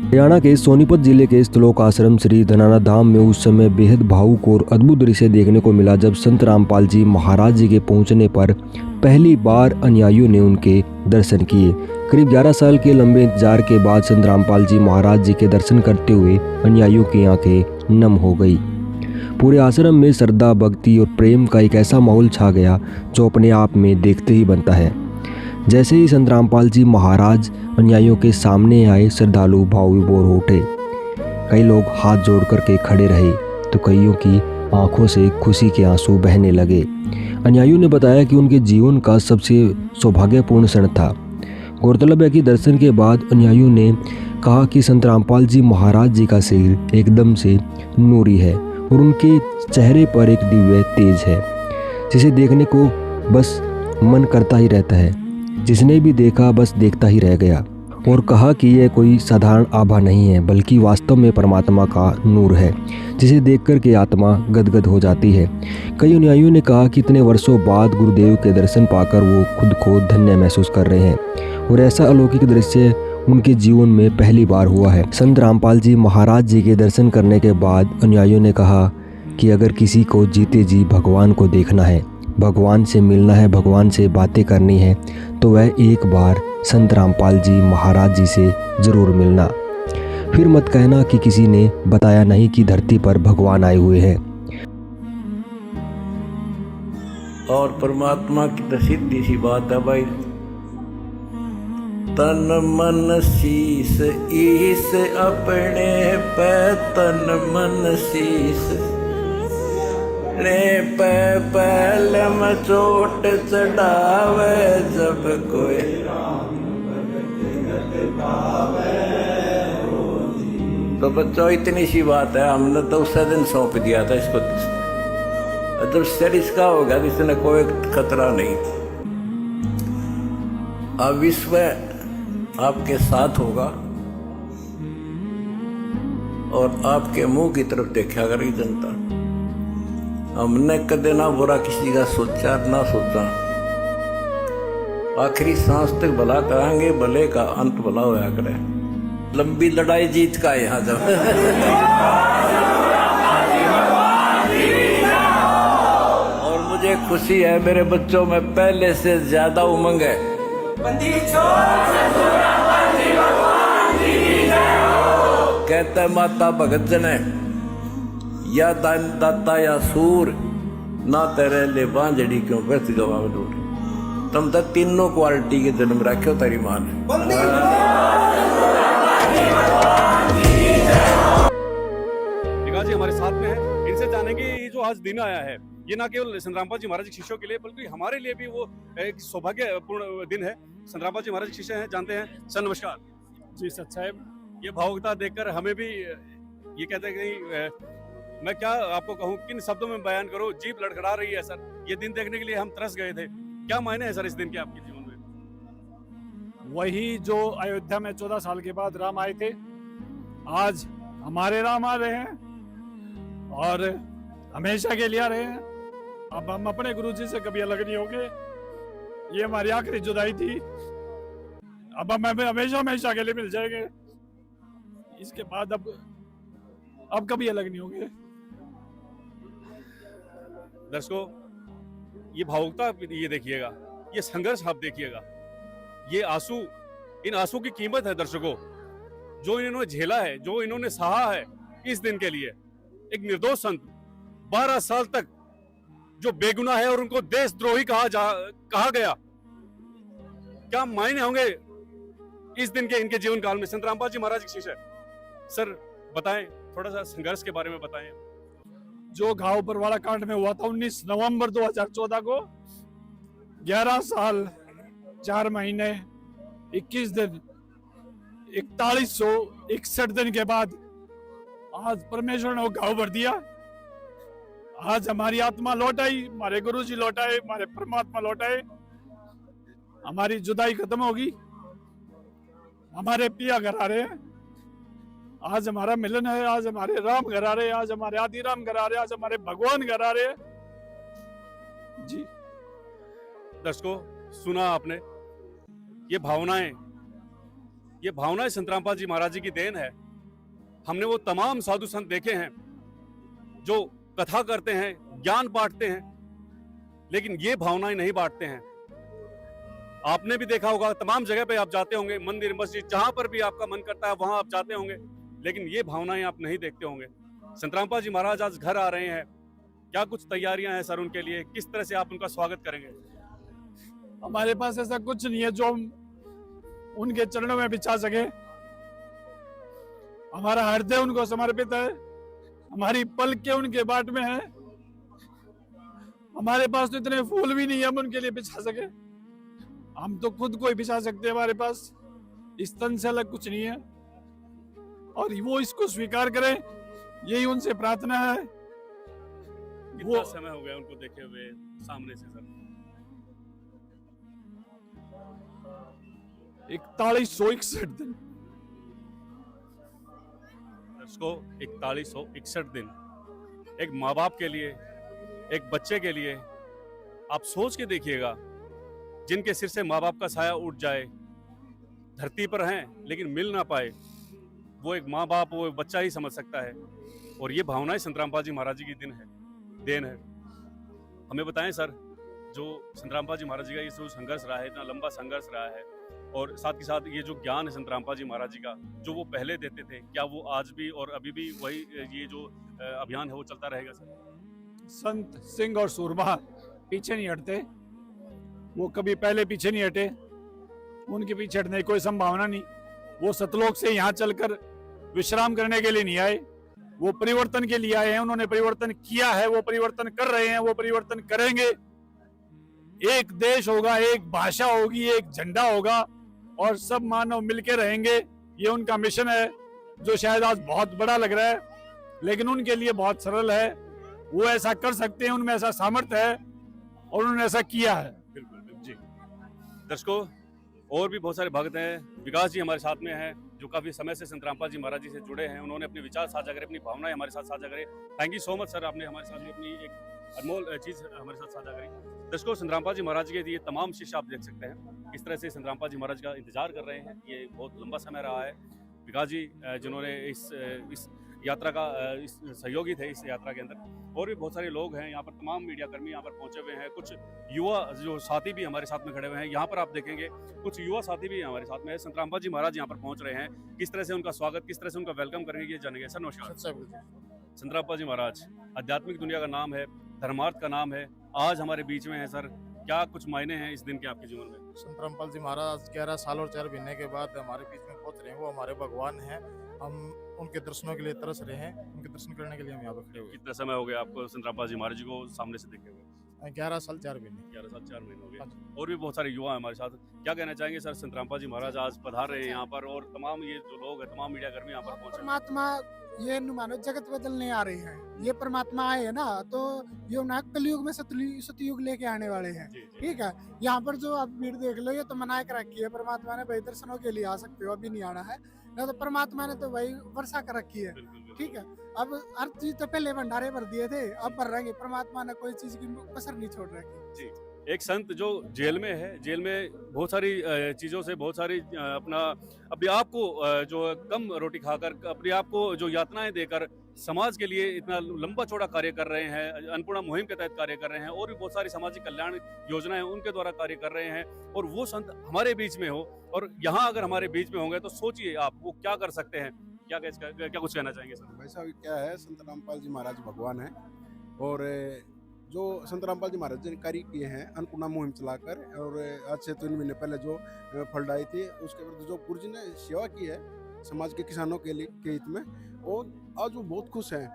हरियाणा के सोनीपत जिले के स्थलोक आश्रम श्री धनाना धाम में उस समय बेहद भावुक और अद्भुत दृश्य देखने को मिला जब संत रामपाल जी महाराज जी के पहुंचने पर पहली बार अनुयायियों ने उनके दर्शन किए। करीब 11 साल के लंबे इंतजार के बाद संत रामपाल जी महाराज जी के दर्शन करते हुए अनुयायियों की आंखें नम हो गई। पूरे आश्रम में श्रद्धा, भक्ति और प्रेम का एक ऐसा माहौल छा गया जो अपने आप में देखते ही बनता है। जैसे ही संत रामपाल जी महाराज अनुयायियों के सामने आए, श्रद्धालु भाव विभोर हो उठे। कई लोग हाथ जोड़ करके खड़े रहे तो कईयों की आंखों से खुशी के आंसू बहने लगे। अनुयायियों ने बताया कि उनके जीवन का सबसे सौभाग्यपूर्ण क्षण था। गौरतलब है कि दर्शन के बाद अनुयायियों ने कहा कि संत रामपाल जी महाराज जी का शरीर एकदम से नूरी है और उनके चेहरे पर एक दिव्य तेज है जिसे देखने को बस मन करता ही रहता है। जिसने भी देखा बस देखता ही रह गया और कहा कि यह कोई साधारण आभा नहीं है बल्कि वास्तव में परमात्मा का नूर है जिसे देखकर के आत्मा गदगद हो जाती है। कई अनुयायियों ने कहा कि इतने वर्षों बाद गुरुदेव के दर्शन पाकर वो खुद को धन्य महसूस कर रहे हैं और ऐसा अलौकिक दृश्य उनके जीवन में पहली बार हुआ है। संत रामपाल जी महाराज जी के दर्शन करने के बाद अनुयायियों ने कहा कि अगर किसी को जीते जी भगवान को देखना है, भगवान से मिलना है, भगवान से बातें करनी है तो वह एक बार संत रामपाल जी महाराज जी से ज़रूर मिलना। फिर मत कहना कि किसी ने बताया नहीं कि धरती पर भगवान आए हुए हैं। और परमात्मा की तो सीधी सी बात है भाई, तन मन शीस ईस अपने पे, तन मन शीस ने पहल में चोट चढ़ावे जब कोई तो बच्चों इतनी सी बात है। हमने तो उस दिन सौंप दिया था इसको, जब सिर इसका होगा तो इसने कोई खतरा नहीं। अब विश्व आपके साथ होगा और आपके मुंह की तरफ देखा करेगी जनता। हमने कदे ना बुरा किसी का सोचा ना सोचा, आखिरी सांस तक भला कराएंगे, भले का अंत भला होया करे। लंबी लड़ाई जीत का यहाँ जब और मुझे खुशी है मेरे बच्चों में पहले से ज्यादा उमंग है। कहते माता भगत जन है या दान दाता या सूर ना तेरे ले बांझड़ी क्यों व्यर्थ गवावे लूट। तुम तो तीनों क्वालिटी के जन्म रखे तेरी मां ने। जी हमारे साथ में है, इनसे जानेंगे ये जो आज दिन आया है ये ना केवल संत रामपाल जी महाराज के शिष्यों के लिए बल्कि हमारे लिए भी वो एक सौभाग्यपूर्ण दिन है। संत रामपाल जी महाराज के शिष्य हैं, जानते हैं। सर नमस्कार। जी सच साहब, ये भावुकता देखकर हमें भी ये कहते हैं कि मैं क्या आपको कहूँ, किन शब्दों में बयान करूँ, जीभ लड़खड़ा रही है सर। ये दिन देखने के लिए हम तरस गए थे। क्या मायने हैं सर इस दिन के आपके जीवन में? वही जो अयोध्या में 14 साल के बाद राम आए थे, आज हमारे राम आ रहे हैं और हमेशा के लिए आ रहे हैं। अब हम अपने गुरुजी से कभी अलग नहीं होंगे। ये हमारी आखिरी जुदाई थी, अब हम हमेशा हमेशा के लिए मिल जाएंगे। इसके बाद अब कभी अलग नहीं होंगे। दर्शकों, ये भावुकता ये देखिएगा, ये संघर्ष आप देखिएगा, ये आंसू, इन आंसू की कीमत है दर्शकों, जो इन्होंने झेला है, जो इन्होंने सहा है इस दिन के लिए। एक निर्दोष संत 12 साल तक जो बेगुनाह है और उनको देशद्रोही कहा गया, क्या मायने होंगे इस दिन के इनके जीवन काल में। संत रामपाल जी महाराज के शिष्य सर, बताएं थोड़ा सा संघर्ष के बारे में बताएं। जो घाव परवाड़ा कांड में हुआ था 19 नवंबर 2014 को, 11 साल 4 महीने 21 दिन 4161 दिन के बाद आज परमेश्वर ने वो घाव भर दिया। आज हमारी आत्मा लौट आई, हमारे गुरुजी लौट आए, हमारे परमात्मा लौट आए। हमारी जुदाई खत्म होगी, हमारे पिया घर आ रहे हैं। आज हमारा मिलन है, आज हमारे राम घर आ रहे हैं, आज हमारे आदि राम घर आ रहे हैं, आज हमारे भगवान घर आ रहे हैं। जी दर्शकों, सुना आपने ये भावनाएं, ये भावनाएं संत रामपाल जी महाराज जी की देन है। हमने वो तमाम साधु संत देखे हैं जो कथा करते हैं, ज्ञान बांटते हैं, लेकिन ये भावनाएं नहीं बांटते हैं। आपने भी देखा होगा, तमाम जगह पे आप जाते होंगे, मंदिर मस्जिद जहां पर भी आपका मन करता है वहां आप जाते होंगे, लेकिन ये भावनाएं आप नहीं देखते होंगे। संत रामपाल जी महाराज आज घर आ रहे हैं, क्या कुछ तैयारियां हैं सर उनके लिए? किस तरह से आप उनका स्वागत करेंगे? हमारे पास ऐसा कुछ नहीं है जो हम उनके चरणों में बिछा सके। हमारा हृदय उनको समर्पित है, हमारी पलकें उनके बाट में है। हमारे पास तो इतने फूल भी नहीं है हम उनके लिए बिछा सके। हम तो खुद को ही बिछा सकते हैं, हमारे पास इस तन से अलग कुछ नहीं है, और वो इसको स्वीकार करें, यही उनसे प्रार्थना है। कितना समय हो गया उनको देखे हुए सामने से सर? 4161 दिन। इसको 4161 दिन एक माँ बाप के लिए, एक बच्चे के लिए, आप सोच के देखिएगा, जिनके सिर से माँ बाप का साया उठ जाए, धरती पर हैं लेकिन मिल ना पाए, वो एक माँ बाप, वो एक बच्चा ही समझ सकता है। और ये भावनाएं संत रामपाल जी महाराज जी की देन है। हमें बताएं सर, जो संत रामपाल जी महाराज जी का ये जो संघर्ष रहा है, इतना लंबा संघर्ष रहा है, और साथ ही साथ ये जो ज्ञान है संत रामपाल जी महाराज जी का, जो वो पहले देते थे, क्या वो आज भी और अभी भी वही ये जो अभियान है वो चलता रहेगा सर? संत सिंह और सूरमा पीछे नहीं हटते, वो कभी पहले पीछे नहीं हटे, उनके पीछे हटने की कोई संभावना नहीं। वो सतलोक से यहाँ चलकर विश्राम करने के लिए नहीं आए, वो परिवर्तन के लिए आए हैं। उन्होंने परिवर्तन किया है, वो परिवर्तन कर रहे हैं, वो परिवर्तन करेंगे। एक देश होगा, एक भाषा होगी, एक झंडा होगा, और सब मानव मिलके रहेंगे। ये उनका मिशन है, जो शायद आज बहुत बड़ा लग रहा है, लेकिन उनके लिए बहुत सरल है। वो ऐसा कर सकते हैं, उनमें ऐसा सामर्थ्य है, और उन्होंने ऐसा किया है। बिल्कुल जी। दर्शकों, और भी बहुत सारे भक्त हैं। विकास जी हमारे साथ में हैं, जो काफी समय से संत रामपाल जी महाराज जी से जुड़े हैं। उन्होंने अपने विचार साझा करे, अपनी भावनाएं हमारे साथ साझा करे। Thank you so much sir, आपने हमारे साथ अपनी एक अनमोल चीज हमारे साथ साझा करी। दर्शकों, संत रामपाल जी महाराज के ये तमाम शिष्य आप देख सकते हैं किस तरह से संत रामपाल जी महाराज का इंतजार कर रहे हैं। ये बहुत लंबा समय रहा है। विकास जी जिन्होंने इस यात्रा का इस सहयोगी थे इस यात्रा के अंदर, और भी बहुत सारे लोग हैं यहाँ पर, तमाम मीडिया कर्मी यहाँ पर पहुंचे हुए हैं। कुछ युवा जो साथी भी हमारे साथ में खड़े हुए हैं। यहाँ पर आप देखेंगे कुछ युवा साथी भी हमारे साथ में है। संत रामपाल जी महाराज यहाँ पर पहुंच रहे हैं, किस तरह से उनका स्वागत, किस तरह से उनका वेलकम करेंगे, ये जानेंगे। सर नमस्कार। संत रामपाल जी महाराज आध्यात्मिक दुनिया का नाम है, धर्मार्थ का नाम है, आज हमारे बीच में है सर। क्या कुछ मायने हैं इस दिन के आपके जीवन में? संत रामपाल जी महाराज 11 साल और 4 महीने के बाद हमारे बीच में पहुंच रहे हैं। वो हमारे भगवान हैं, हम उनके दर्शनों के लिए तरस रहे हैं, उनके दर्शन करने के लिए हम यहाँ पे खड़े हुए। कितना समय हो गया आपको संत रामपाल जी महाराज जी को सामने से देखे हुए? 11 साल 4 महीने। 11 साल 4 महीने हो गए। और भी बहुत सारे युवा हैं हमारे साथ। क्या कहना चाहेंगे सर, संत रामपाल जी महाराज आज पधार रहे हैं यहाँ पर, और तमाम ये जो लोग हैं, तमाम मीडिया कर्मी यहाँ पर पहुंचे। परमात्मा ये मानो जगत बदलने आ रहे हैं। ये परमात्मा आए है ना, तो ये ना कलयुग में सतयुग लेके आने वाले हैं। ठीक है, यहाँ पर जो आप भीड़ देख लो, ये तो मना कर रखी है परमात्मा ने, भाई दर्शनों के लिए आ सकते हो, अभी नहीं आना है ना, तो परमात्मा ने तो भाई वर्षा कर रखी है। ठीक है, अब हर चीज तो पहले भंडारे भर दिए थे, अब भर रहेंगे। परमात्मा ने कोई चीज की कसर नहीं छोड़ रखी। एक संत जो जेल में है, जेल में बहुत सारी चीज़ों से, बहुत सारी अपना अपने आप को जो कम रोटी खाकर, अपने आप को जो यातनाएं देकर समाज के लिए इतना लंबा चौड़ा कार्य कर रहे हैं, अन्नपूर्णा मुहिम के तहत कार्य कर रहे हैं, और भी बहुत सारी सामाजिक कल्याण योजनाएं उनके द्वारा कार्य कर रहे हैं, और वो संत हमारे बीच में हो, और यहाँ अगर हमारे बीच में होंगे तो सोचिए आप वो क्या कर सकते हैं। क्या कुछ कहना चाहेंगे सर? वैसा क्या है, संत रामपाल जी महाराज भगवान है, और जो संत रामपाल जी महाराज ने कार्य किए हैं अन्नपूर्णा मुहिम चलाकर, और आज से 3 महीने पहले जो फलदाई थी, उसके बाद जो गुरु जी ने सेवा की है समाज के किसानों के लिए के हित में, और आज वो बहुत खुश हैं।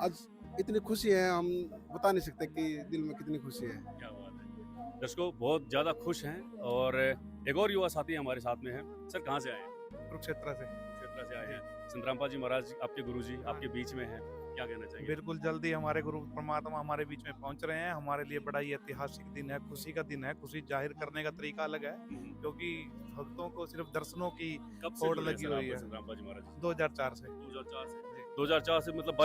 आज इतनी खुशी है, हम बता नहीं सकते कि दिल में कितनी खुशी है। क्या बात है, दर्शकों बहुत ज़्यादा खुश हैं। और एक और युवा साथी हमारे साथ में है। सर कहाँ से आए हैं? कुरुक्षेत्र से आए हैं। संत रामपाल जी महाराज आपके गुरुजी आपके बीच में हैं, क्या कहना चाहिए? बिल्कुल जल्दी हमारे गुरु परमात्मा हमारे बीच में पहुंच रहे हैं। हमारे लिए बड़ा ही ऐतिहासिक दिन है, खुशी का दिन है। खुशी जाहिर करने का तरीका अलग है, क्योंकि भक्तों को सिर्फ दर्शनों की कब से होड़ जुड़े लगी सर हुई है। संत रामपाल जी महाराज? 2004 से। 2004 से मतलब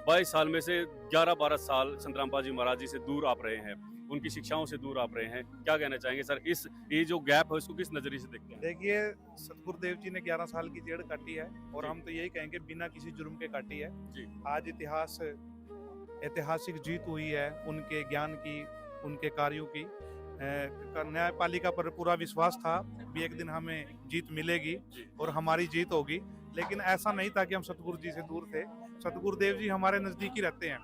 22 साल में से 11-12 साल संत रामपाल जी महाराज जी से दूर आप रहे हैं। उनकी शिक्षाओं से दूर आप रहे हैं, क्या कहना चाहेंगे सर? इस ये जो गैप है इसको किस नजरिए से देखते हैं? देखिए, सतगुरुदेव जी ने 11 साल की जेल काटी है और जी। हम तो यही कहेंगे बिना किसी जुर्म के काटी है। जी। आज ऐतिहासिक जीत हुई है उनके ज्ञान की, उनके कार्यों की। न्यायपालिका पर पूरा विश्वास था भी एक दिन हमें जीत मिलेगी और हमारी जीत होगी, लेकिन ऐसा नहीं था कि हम सतगुरु जी से दूर थे। सतगुरुदेव जी हमारे नजदीक ही रहते हैं,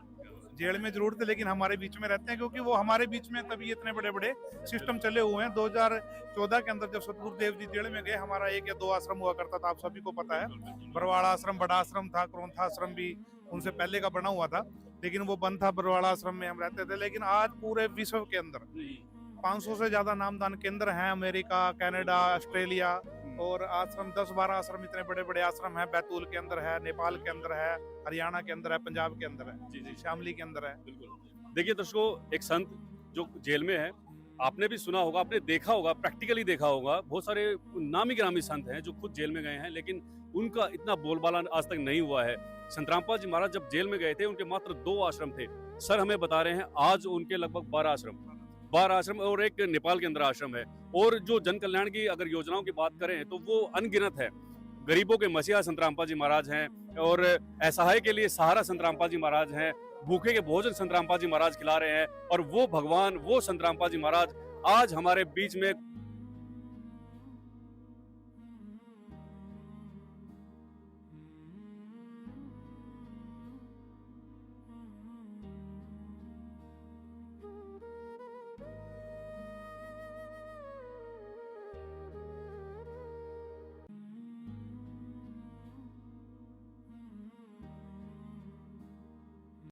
जेल में जरूर थे लेकिन हमारे बीच में रहते हैं, क्योंकि वो हमारे बीच में तभी इतने बड़े बड़े सिस्टम चले हुए हैं। 2014 के अंदर जब सतगुरुदेव जी जेल में गए, हमारा 1 या 2 आश्रम हुआ करता था, आप सभी को पता है। बरवाड़ा आश्रम बड़ा आश्रम था, क्रोंथा आश्रम भी उनसे पहले का बना हुआ था, लेकिन वो बंद था। बरवाड़ा आश्रम में हम रहते थे, लेकिन आज पूरे विश्व के अंदर 500 से ज्यादा नामदान केंद्र हैं। अमेरिका, कनाडा, ऑस्ट्रेलिया, और आश्रम 10-12 आश्रम, इतने बड़े बड़े आश्रम है। बैतूल के अंदर है, नेपाल के अंदर है, हरियाणा के अंदर है, पंजाब के अंदर है, जी। शामली के अंदर है। बिल्कुल। देखिए दर्शकों, एक संत जो जेल में है, आपने भी सुना होगा, आपने देखा होगा, प्रैक्टिकली देखा होगा। बहुत सारे नामी गिरामी संत हैं जो खुद जेल में गए हैं, लेकिन उनका इतना बोलबाला आज तक नहीं हुआ है। संत रामपाल जी महाराज जब जेल में गए थे, उनके मात्र 2 आश्रम थे। सर हमें बता रहे हैं आज उनके लगभग 12 आश्रम और एक नेपाल के अंदर आश्रम है। और जो जन कल्याण की अगर योजनाओं की बात करें तो वो अनगिनत है। गरीबों के मसीहा संत रामपाल जी महाराज हैं, और असहाय के लिए सहारा संत रामपाल जी महाराज हैं। भूखे के भोजन संत रामपाल जी महाराज खिला रहे हैं, और वो भगवान, वो संत रामपाल जी महाराज आज हमारे बीच में